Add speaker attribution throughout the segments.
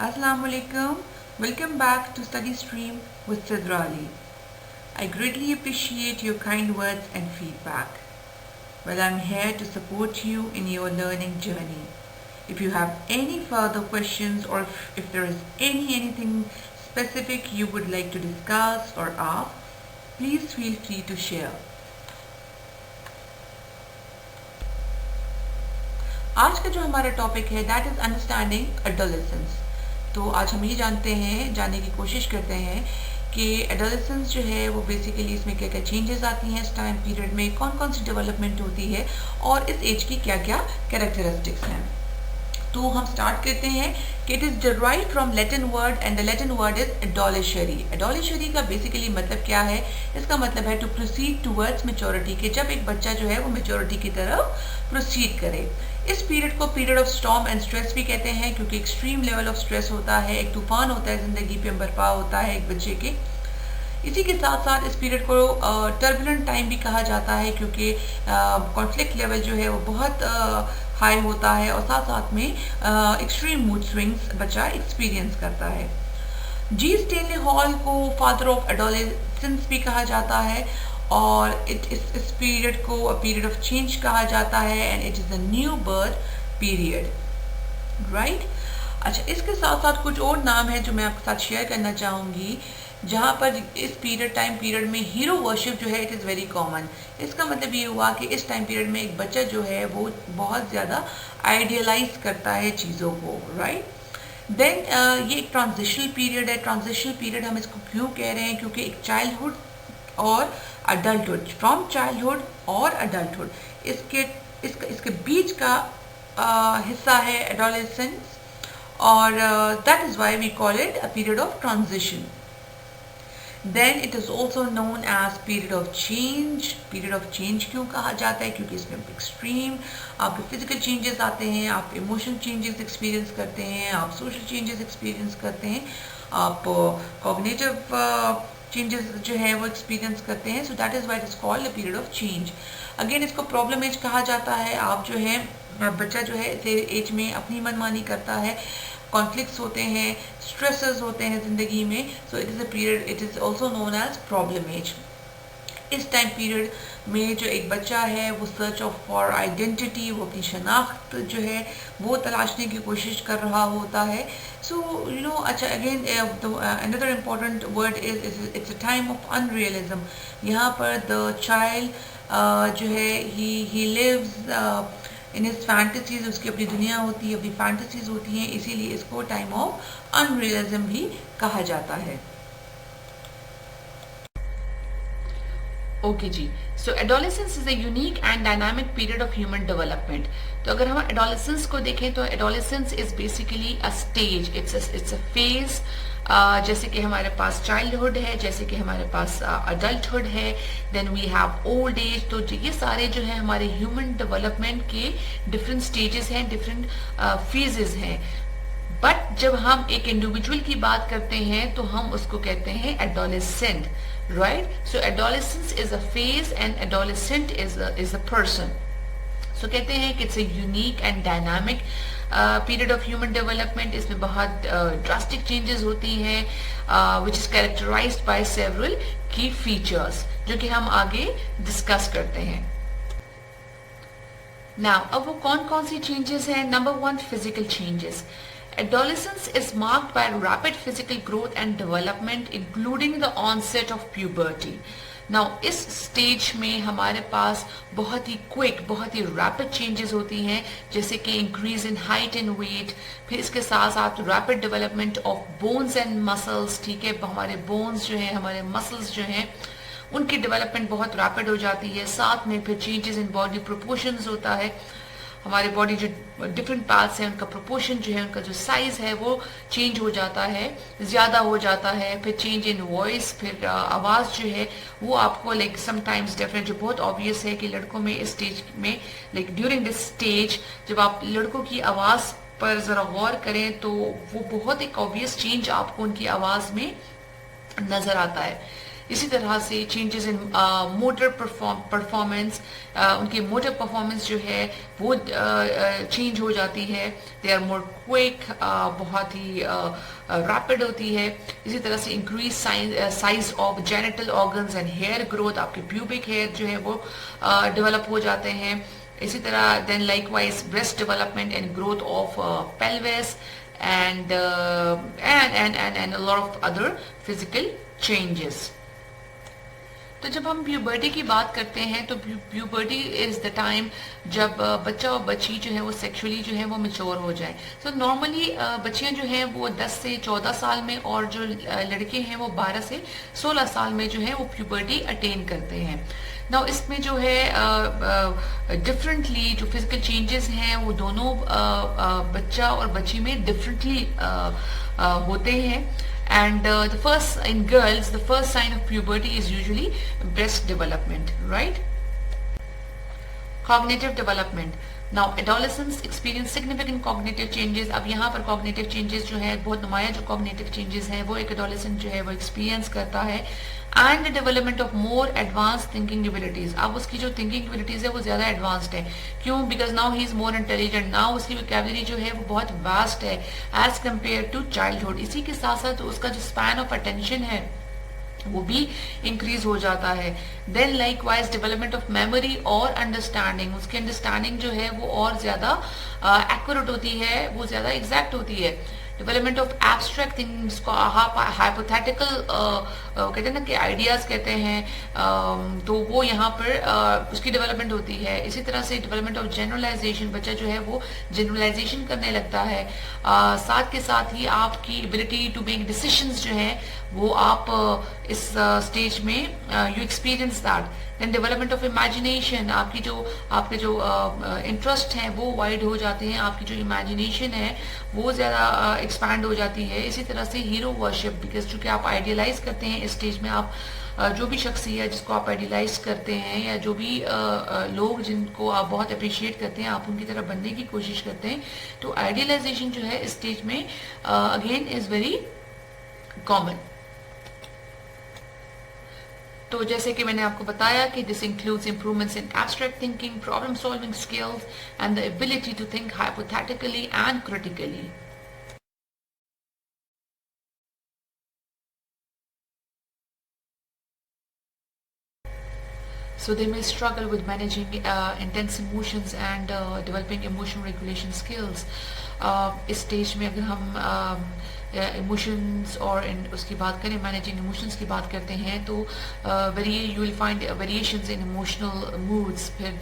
Speaker 1: Assalamu alaikum. Welcome back to Study Stream with Sidra Ali. I greatly appreciate your kind words and feedback. Well, I'm here to support you in your learning journey. If you have any further questions or if there is anything specific you would like to discuss or ask, please feel free to share. आज का जो हमारा topic है that is understanding adolescence. तो आज हम ये जानने की कोशिश करते हैं कि एडोलेसेंस जो है वो बेसिकली इसमें क्या क्या चेंजेस आती हैं इस टाइम पीरियड में, कौन कौन सी डेवलपमेंट होती है और इस एज की क्या क्या कैरेक्टरिस्टिक्स हैं। तो हम स्टार्ट करते हैं कि it is derived from Latin word and the Latin word is एडोलेशरी। एडोलेशरी का बेसिकली मतलब क्या है? इसका मतलब है टू प्रोसीड टूवर्ड्स मेच्योरिटी, कि जब एक बच्चा जो है वो मेच्योरिटी की तरफ प्रोसीड करे। इस पीरियड को period of storm and stress भी कहते हैं, क्योंकि एक्सट्रीम लेवल ऑफ स्ट्रेस होता है, एक तूफान होता है ज़िंदगी पे बरपा होता है एक बच्चे के। इसी के साथ साथ इस पीरियड को टर्बुलेंट टाइम भी कहा जाता है, क्योंकि कॉन्फ्लिक्ट लेवल जो है वो बहुत हाई होता है और साथ साथ में एक्सट्रीम मूड स्विंग्स बच्चा एक्सपीरियंस करता है। जी स्टेनले हॉल को फादर ऑफ एडोलेसेंस भी कहा जाता है और इस पीरियड को पीरियड ऑफ चेंज कहा जाता है and it is a new birth period, right. अच्छा, इसके साथ साथ कुछ और नाम है जो मैं आपके साथ शेयर करना चाहूँगी, जहाँ पर इस टाइम पीरियड में हीरो वर्शिप जो है इट इज़ वेरी कॉमन। इसका मतलब ये हुआ कि इस टाइम पीरियड में एक बच्चा जो है वो बहुत ज़्यादा आइडियलाइज करता है चीज़ों को, राइट। देन ये एक ट्रांजिशनल पीरियड है। ट्रांजिशनल पीरियड हम इसको क्यों कह रहे हैं? क्योंकि एक चाइल्डहुड और अडल्टहुड, फ्रॉम चाइल्डहुड और अडल्टहुड, इसके बीच का हिस्सा है एडोलेसेंस, और that is why we call it a period of transition. Then it is also known as period of change. Period of change क्यों कहा जाता है? क्योंकि इसमें एक्सट्रीम आपके फिजिकल चेंजेस आते हैं, आप इमोशनल चेंजेस एक्सपीरियंस करते हैं, आप सोशल चेंजेस एक्सपीरियंस करते हैं, आप कॉग्निटिव चेंजेस जो है वो एक्सपीरियंस करते हैं। So that is why it is called a period of change. Again इसको प्रॉब्लम एज कहा जाता है। आप जो है बच्चा जो है इस एज में अपनी मनमानी करता है, कॉन्फ्लिक्ट्स होते हैं, स्ट्रेसेस होते हैं ज़िंदगी में। So it is a period, it is also known as problem age. इस टाइम पीरियड में जो एक बच्चा है वो सर्च ऑफ फॉर आइडेंटिटी, वो अपनी शनाख्त जो है वो तलाशने की कोशिश कर रहा होता है। सो यू नो, अच्छा, again another important word is it's a time of unrealism. यहाँ पर द चाइल्ड जो है ही लिव्स इन हिज फैंटेसीज, उसकी अपनी दुनिया होती है, अपनी फैंटेसीज होती हैं, इसीलिए इसको टाइम ऑफ अनरियलिज्म भी कहा जाता है।
Speaker 2: ओके जी, so adolescence is a unique and dynamic period of human development. तो अगर हम एडोलेसेंस को देखें तो adolescence is basically a stage, it's a phase. जैसे कि हमारे पास चाइल्डहुड है, जैसे कि हमारे पास अडल्टहुड है, then we have old age. तो ये सारे जो है हमारे ह्यूमन डेवलपमेंट के डिफरेंट स्टेजेस हैं, डिफरेंट फेजेस हैं। बट जब हम एक इंडिविजुअल की बात करते हैं तो हम उसको कहते हैं adolescent, right? So adolescence is a phase and adolescent is a person. So कहते हैं कि it's a unique and dynamic period of human development. इसमें बहुत drastic changes होती हैं, which is characterized by several key features, जो कि हम आगे discuss करते हैं। Now, अब वो कौन कौन सी changes हैं? Number one, physical changes. Adolescence is marked by rapid physical growth and development, including the onset of puberty. Now, इस स्टेज में हमारे पास बहुत ही क्विक, बहुत ही रैपिड चेंजेस होती हैं, जैसे कि increase in height and weight, फिर इसके साथ साथ rapid development of bones and muscles. ठीक है, हमारे बोन्स जो हैं, हमारे मसल्स जो हैं, उनकी डेवलपमेंट बहुत रैपिड हो जाती है। साथ में फिर चेंजेस इन बॉडी प्रोपोर्शंस होता है। हमारे बॉडी जो डिफरेंट पार्ट्स हैं उनका प्रोपोर्शन जो है, उनका जो साइज है वो चेंज हो जाता है, ज़्यादा हो जाता है। फिर चेंज इन वॉइस, फिर आवाज़ जो है वो आपको लाइक समटाइम्स डिफरेंट, जो बहुत ऑब्वियस है कि लड़कों में इस स्टेज में, लाइक ड्यूरिंग दिस स्टेज जब आप लड़कों की आवाज़ पर ज़रा गौर करें तो वो बहुत एक ऑब्वियस चेंज आपको उनकी आवाज़ में नज़र आता है। इसी तरह से चेंजेस इन मोटर परफॉर्मेंस, उनकी मोटर परफॉर्मेंस जो है वो चेंज हो जाती है, दे आर मोर क्विक, बहुत ही रैपिड होती है। इसी तरह से increase size of genital organs and hair growth, आपके प्यूबिक हेयर जो है वो डेवलप हो जाते हैं। इसी तरह then likewise breast development and growth of pelvis and a lot of other physical changes. तो जब हम प्यूबर्टी की बात करते हैं तो प्यूबर्टी इज द टाइम जब बच्चा और बच्ची जो है वो सेक्सुअली जो है वो मैच्योर हो जाए। तो नॉर्मली बच्चियां जो हैं वो 10 से 14 साल में और जो लड़के हैं वो 12 से 16 साल में जो है वो प्यूबर्टी अटेन करते हैं। नाउ इसमें जो है डिफरेंटली जो फिजिकल चेंजेस हैं वो दोनों बच्चा और बच्ची में डिफरेंटली होते हैं। And the first, in girls, the first sign of puberty is usually breast development, right? Cognitive development. Now adolescents experience significant cognitive changes. अब यहाँ पर cognitive changes जो है बहुत नुमाया जो cognitive changes हैं वो एक adolescent जो है वो experience करता है, and the development of more advanced thinking abilities. अब उसकी जो thinking abilities है वो ज्यादा advanced है। क्यों? Because now he is more intelligent. Now उसकी vocabulary जो है वो बहुत vast है as compared to childhood. इसी के साथ साथ उसका जो span of attention है वो भी इंक्रीज हो जाता है। Then likewise development of memory और अंडरस्टैंडिंग, उसकी अंडरस्टैंडिंग जो है वो और ज्यादा एक्यूरेट होती है, वो ज्यादा एग्जैक्ट होती है। डेवलपमेंट ऑफ एब्स्ट्रैक्ट थिंग्स को हाइपोथेटिकल कहते हैं ना कि आइडियाज कहते हैं, तो वो यहाँ पर उसकी डेवलपमेंट होती है। इसी तरह से डेवलपमेंट ऑफ जनरलाइजेशन, बच्चा जो है वो जनरलाइजेशन करने लगता है। साथ के साथ ही आपकी एबिलिटी टू मेक डिसीजंस जो है वो आप इस स्टेज में you experience that. Then development of imagination, आपके जो इंटरेस्ट हैं वो वाइड हो जाते हैं, आपकी जो इमेजिनेशन है वो ज्यादा एक्सपैंड हो जाती है। इसी तरह से हीरो वर्शिप, बिकॉज चूंकि आप आइडियलाइज करते हैं इस स्टेज में, आप जो भी शख्सियत जिसको आप आइडियलाइज करते हैं या जो भी लोग जिनको आप बहुत अप्रिशिएट करते हैं आप उनकी तरह बनने की कोशिश करते हैं, तो आइडियलाइजेशन जो है इस स्टेज में अगेन इज वेरी कॉमन। तो जैसे कि मैंने आपको बताया कि this includes improvements in abstract thinking, problem solving skills and the ability to think hypothetically and critically. So they may struggle with managing intense emotions and developing emotional regulation skills. इस stage में अगर हम emotions और उसकी बात करें, managing emotions की बात करते हैं, तो you will find variations in emotional moods, फिर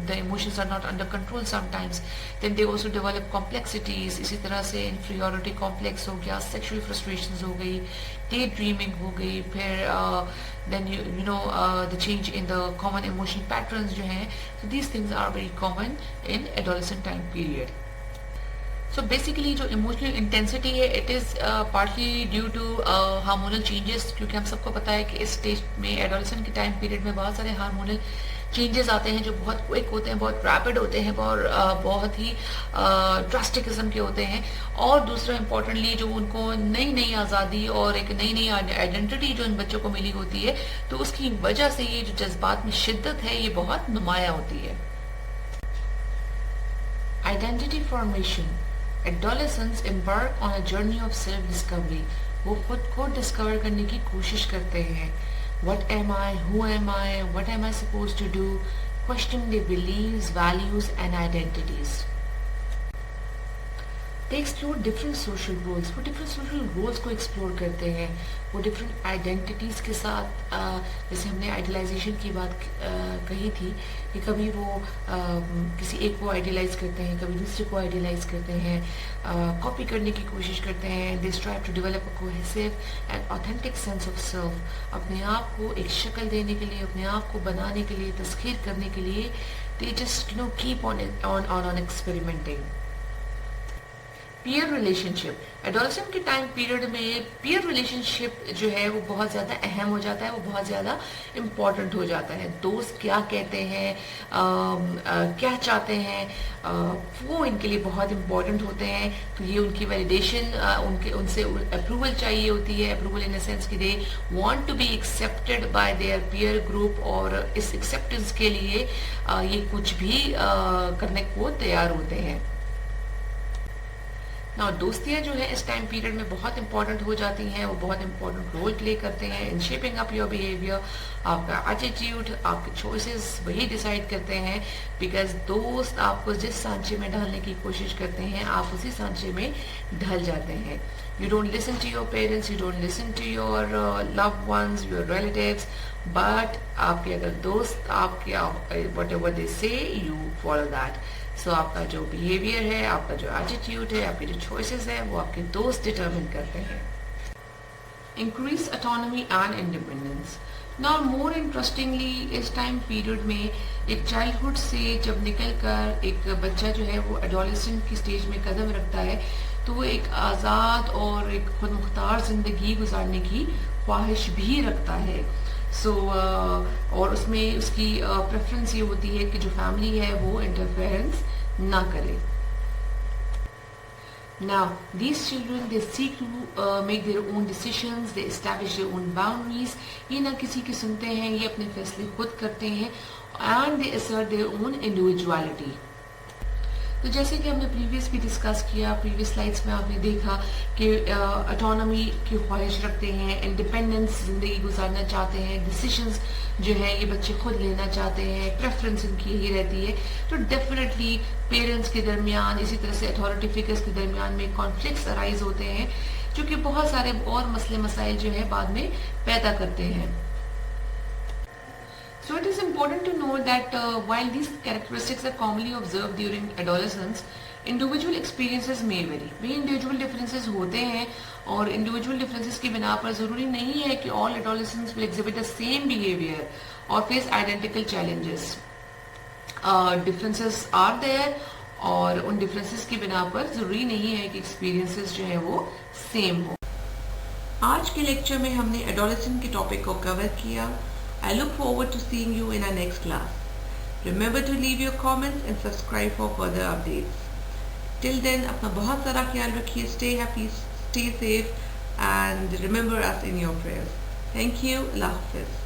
Speaker 2: the emotions are not under control sometimes, then they also develop complexities. इसी तरह से इन्फीरियरिटी कॉम्प्लेक्स हो गया, सेक्सुअल फ्रस्ट्रेशंस हो गई, डे ड्रीमिंग हो गई, फिर then you know the change in the common emotion patterns जो हैं, so these things are very common in adolescent time period. So basically जो emotional intensity है it is partly due to hormonal changes, क्योंकि हम सबको पता है कि इस स्टेज में adolescent के टाइम पीरियड में बहुत सारे हार्मोनल चेंजेस आते हैं जो बहुत क्विक होते हैं, बहुत रैपिड होते हैं, बहुत ही ड्रास्टिक किस्म के होते हैं। और दूसरा इम्पोर्टेंटली जो उनको नई नई आज़ादी और एक नई नई आइडेंटिटी जो इन बच्चों को मिली होती है, तो उसकी वजह से ये जो जज्बात में शिद्दत है ये बहुत नुमाया होती है। Identity formation, adolescents embark on a journey of self discovery, वो खुद को डिस्कवर करने की कोशिश करते हैं। What am I? Who am I? What am I supposed to do? Question their beliefs, values and identities. They explore different social roles. वो different social roles को explore करते हैं, वो different identities के साथ जैसे हमने idealization की बात कही थी कि कभी वो किसी एक को idealize करते हैं, कभी दूसरे को idealize करते हैं, copy करने की कोशिश करते हैं। They strive to develop a cohesive and authentic sense of self. अपने आप को एक शक्ल देने के लिए, अपने आप को बनाने के लिए, तस्खीर करने के लिए they just keep on experimenting. Peer relationship, adolescent के टाइम पीरियड में पीयर रिलेशनशिप जो है वो बहुत ज़्यादा अहम हो जाता है, वो बहुत ज़्यादा इम्पॉर्टेंट हो जाता है। दोस्त क्या कहते हैं, क्या चाहते हैं, वो इनके लिए बहुत इम्पॉर्टेंट होते हैं। तो ये उनकी वैलिडेशन, उनसे अप्रूवल चाहिए होती है, अप्रूवल इन द सेंस कि they want to be accepted by their peer group, और इस एक्सेप्टेंस के लिए ये कुछ भी करने को तैयार होते हैं। ना दोस्तियां जो है इस टाइम पीरियड में बहुत इंपॉर्टेंट हो जाती हैं, वो बहुत इंपॉर्टेंट रोल प्ले करते हैं in shaping up your behaviour. आपका एटीट्यूड, आपके चॉइसेस वही डिसाइड करते हैं, बिकॉज दोस्त आपको जिस सांचे में ढालने की कोशिश करते हैं आप उसी सांचे में ढल जाते हैं। You don't listen to your parents, you don't listen to your loved ones, your relatives, but आपके अगर दोस्त आपके वट एवर दे से यू फॉलो दैट। सो आपका जो बिहेवियर है, आपका जो एटीट्यूड है, आपके जो चॉइसेस है, वो आपके दोस्त डिटरमिन करते हैं। Increase autonomy and independence. Now more interestingly इस टाइम पीरियड में एक चाइल्डहुड से जब निकल कर एक बच्चा जो है वो एडोलेसेंट की स्टेज में कदम रखता है, तो वो एक आज़ाद और एक खुद मुख्तार ज़िंदगी गुजारने की ख्वाहिश भी रखता है। और उसमें उसकी प्रेफरेंस ये होती है कि जो फैमिली है वो इंटरफेरेंस ना करे। Now, these children they seek to make their own decisions, they establish their own boundaries. ये ना किसी की सुनते हैं, ये अपने फैसले खुद करते हैं, and they assert their own individuality. तो जैसे कि हमने प्रीवियस भी डिस्कस किया, प्रीवियस स्लाइड्स में आपने देखा कि ऑटोनॉमी की ख्वाहिश रखते हैं, इंडिपेंडेंस ज़िंदगी गुजारना चाहते हैं, डिसीजंस जो है ये बच्चे खुद लेना चाहते हैं, प्रेफरेंस इनकी यही रहती है। तो डेफिनेटली पेरेंट्स के दरमियान, इसी तरह से अथॉरिटी फिगर्स के दरमियान में कॉन्फ्लिक्ट्स अराइज होते हैं, जो कि बहुत सारे और मसले मसाइल जो है बाद में पैदा करते हैं। So it is important to know that while these characteristics are commonly observed during adolescence, individual experiences may vary. Way individual differences होते हैं, और individual differences की बिना पर ज़रूरी नहीं है कि all adolescents will exhibit the same behavior or face identical challenges. Differences are there, और उन differences की बिना पर ज़रूरी नहीं है कि experiences जो है वो same हो।
Speaker 1: आज के लेक्चर में हमने एडोलेसेंट के टॉपिक को कवर किया। I look forward to seeing you in our next class. Remember to leave your comments and subscribe for further updates. Till then, अपना बहुत सारा ख्याल रखिए, stay happy, stay safe, and remember us in your prayers. Thank you. Allah Hafiz.